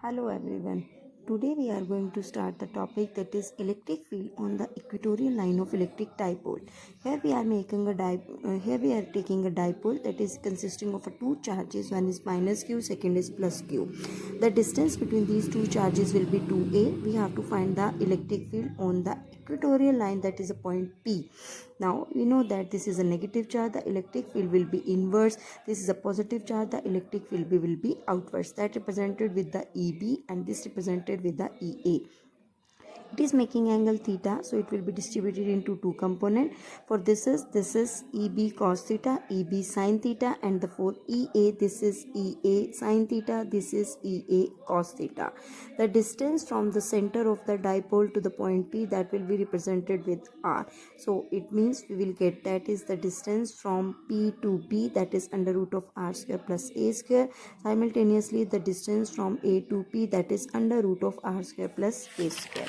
Hello everyone. Today we are going to start the topic that is electric field on the equatorial line of electric dipole. Here we are taking a dipole that is consisting of two charges. One is minus q, second is plus q. The distance between these two charges will be 2a. We have to find the electric field on the equatorial line, that is a point P. Now we know that this is a negative charge, the electric field will be inverse. This is a positive charge, the electric field will be outwards. That represented with the EB and this represented with the EA. It is making angle theta, so it will be distributed into two components. For this is EB cos theta, EB sin theta, and for EA this is EA sin theta, this is EA cos theta. The distance from the center of the dipole to the point P, that will be represented with R. So it means we will get that is the distance from P to B, that is under root of R square plus A square. Simultaneously the distance from A to P, that is under root of R square plus A square.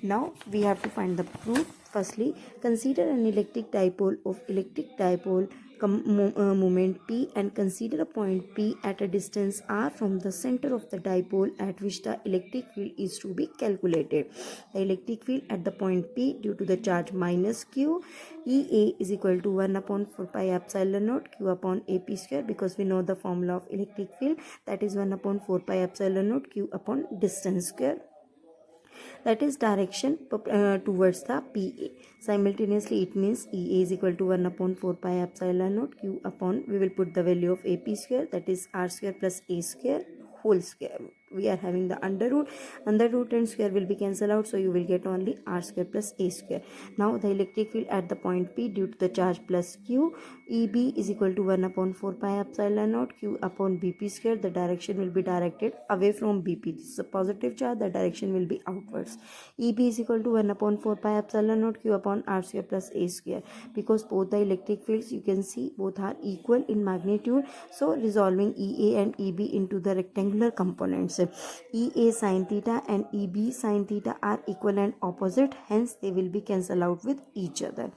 Now we have to find the proof. Firstly, consider an electric dipole of electric dipole moment P and consider a point P at a distance R from the center of the dipole at which the electric field is to be calculated. The electric field at the point P due to the charge minus Q, EA is equal to 1 upon 4 pi epsilon naught Q upon AP square, because we know the formula of electric field, that is 1 upon 4 pi epsilon naught Q upon distance square, that is direction towards the PA. Simultaneously it means EA is equal to 1 upon 4 pi epsilon naught Q upon, we will put the value of AP square, that is R square plus A square whole square. We are having the under root and square will be cancelled out, so you will get only R square plus A square. Now the electric field at the point P due to the charge plus Q, EB is equal to 1 upon 4 pi epsilon naught Q upon BP square. The direction will be directed away from BP. This is a positive charge, the direction will be outwards. EB is equal to 1 upon 4 pi epsilon naught Q upon R square plus A square. Because both the electric fields, you can see, both are equal in magnitude, so resolving EA and EB into the rectangular components, EA sin theta and EB sin theta are equal and opposite, hence they will be cancelled out with each other.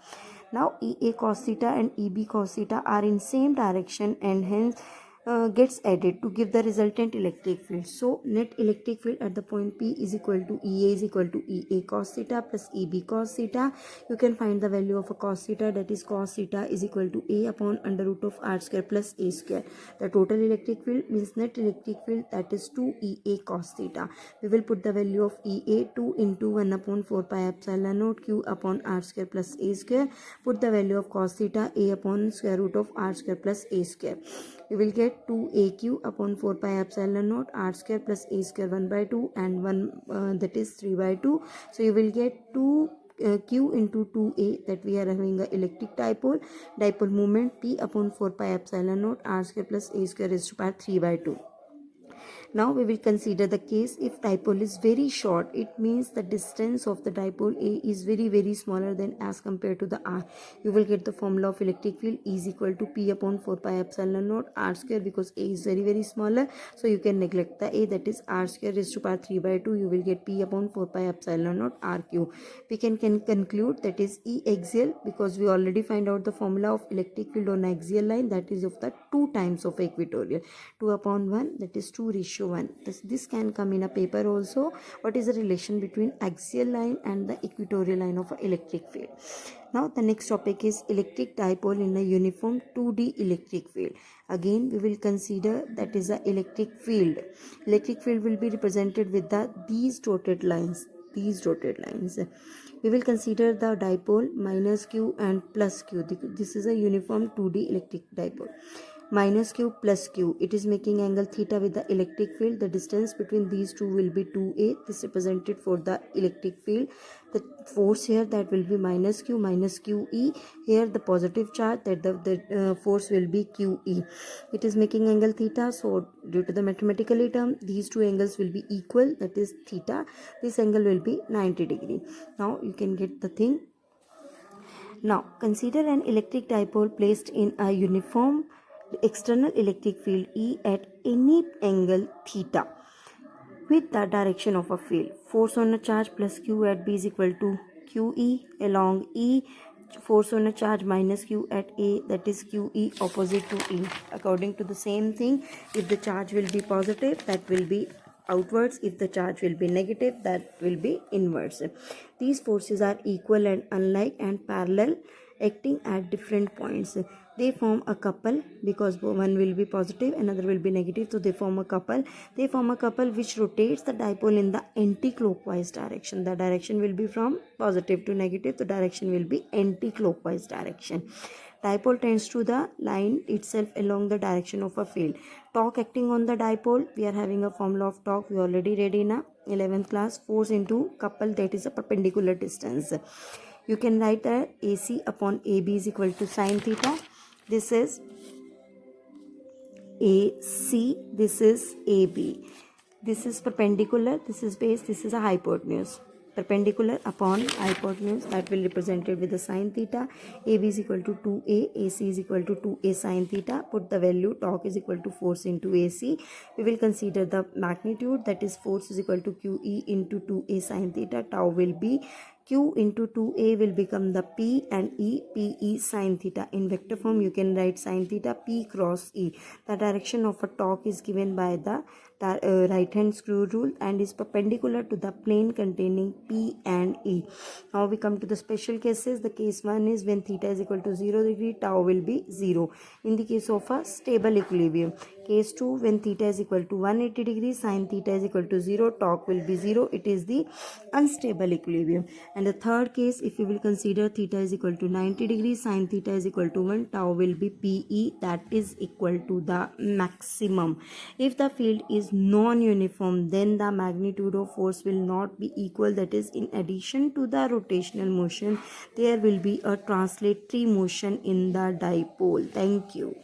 Now EA cos theta and EB cos theta are in same direction and hence gets added to give the resultant electric field. So net electric field at the point P is equal to EA is equal to EA cos theta plus EB cos theta. You can find the value of a cos theta, that is cos theta is equal to A upon under root of R square plus A square. The total electric field means net electric field, that is 2 EA cos theta. We will put the value of EA 2 into 1 upon 4 pi epsilon naught Q upon R square plus A square. Put the value of cos theta A upon square root of R square plus A square. We will get 2AQ upon 4 pi epsilon naught R square plus A square 1 by 2 and 1 that is 3 by 2. So you will get 2 Q into 2A, that we are having a electric dipole moment P upon 4 pi epsilon naught R square plus A square raised to power 3 by 2. Now we will consider the case if dipole is very short. It means the distance of the dipole A is very smaller than as compared to the R. You will get the formula of electric field E is equal to P upon 4 pi epsilon naught R square, because A is very smaller, so you can neglect the A, that is R square raised to power 3 by 2. You will get P upon 4 pi epsilon naught RQ. We can conclude that is E axial, because we already find out the formula of electric field on axial line, that is of the 2 times of equatorial. 2 upon 1, that is 2 ratio 1. This can come in a paper also. What is the relation between axial line and the equatorial line of an electric field? Now the next topic is electric dipole in a uniform 2D electric field. Again we will consider that is the electric field. Electric field will be represented with these dotted lines. We will consider the dipole minus Q and plus Q. This is a uniform 2D electric dipole. Minus Q plus Q, it is making angle theta with the electric field. The distance between these two will be 2A. This represented for the electric field. The force here, that will be minus QE. Here the positive charge, that the force will be QE. It is making angle theta, so due to the mathematical term, these two angles will be equal, that is theta. This angle will be 90 degree. Now you can get the thing. Now consider an electric dipole placed in a uniform external electric field E at any angle theta with the direction of a field. Force on a charge plus Q at B is equal to QE along E. Force on a charge minus Q at A, that is QE opposite to E. According to the same thing, if the charge will be positive, that will be outwards. If the charge will be negative, that will be inverse. These forces are equal and unlike and parallel, acting at different points. They form a couple because one will be positive, another will be negative, so they form a couple. They form a couple which rotates the dipole in the anti-clockwise direction. The direction will be from positive to negative, the direction will be anti-clockwise direction. Dipole tends to the line itself along the direction of a field. Torque acting on the dipole, we are having a formula of torque, we already read in a 11th class. Force into couple, that is a perpendicular distance. You can write that AC upon AB is equal to sine theta. This is AC, this is AB. This is perpendicular, this is base, this is a hypotenuse. Perpendicular upon hypotenuse, that will represented with the sine theta. AB is equal to 2A, AC is equal to 2A sine theta. Put the value, torque is equal to force into AC. We will consider the magnitude, that is force is equal to QE into 2A sine theta. Tau will be Q into 2A will become the P and E, PE sine theta. In vector form, you can write sine theta P cross E. The direction of a torque is given by the right hand screw rule and is perpendicular to the plane containing P and E. Now we come to the special cases. The case 1 is when theta is equal to 0 degree, tau will be 0. In the case of a stable equilibrium. Case 2, when theta is equal to 180 degrees, sine theta is equal to 0, torque will be 0. It is the unstable equilibrium. And the third case, if we will consider theta is equal to 90 degrees, sine theta is equal to 1, tau will be PE, that is equal to the maximum. If the field is non-uniform, then the magnitude of force will not be equal. That is, in addition to the rotational motion, there will be a translatory motion in the dipole. Thank you.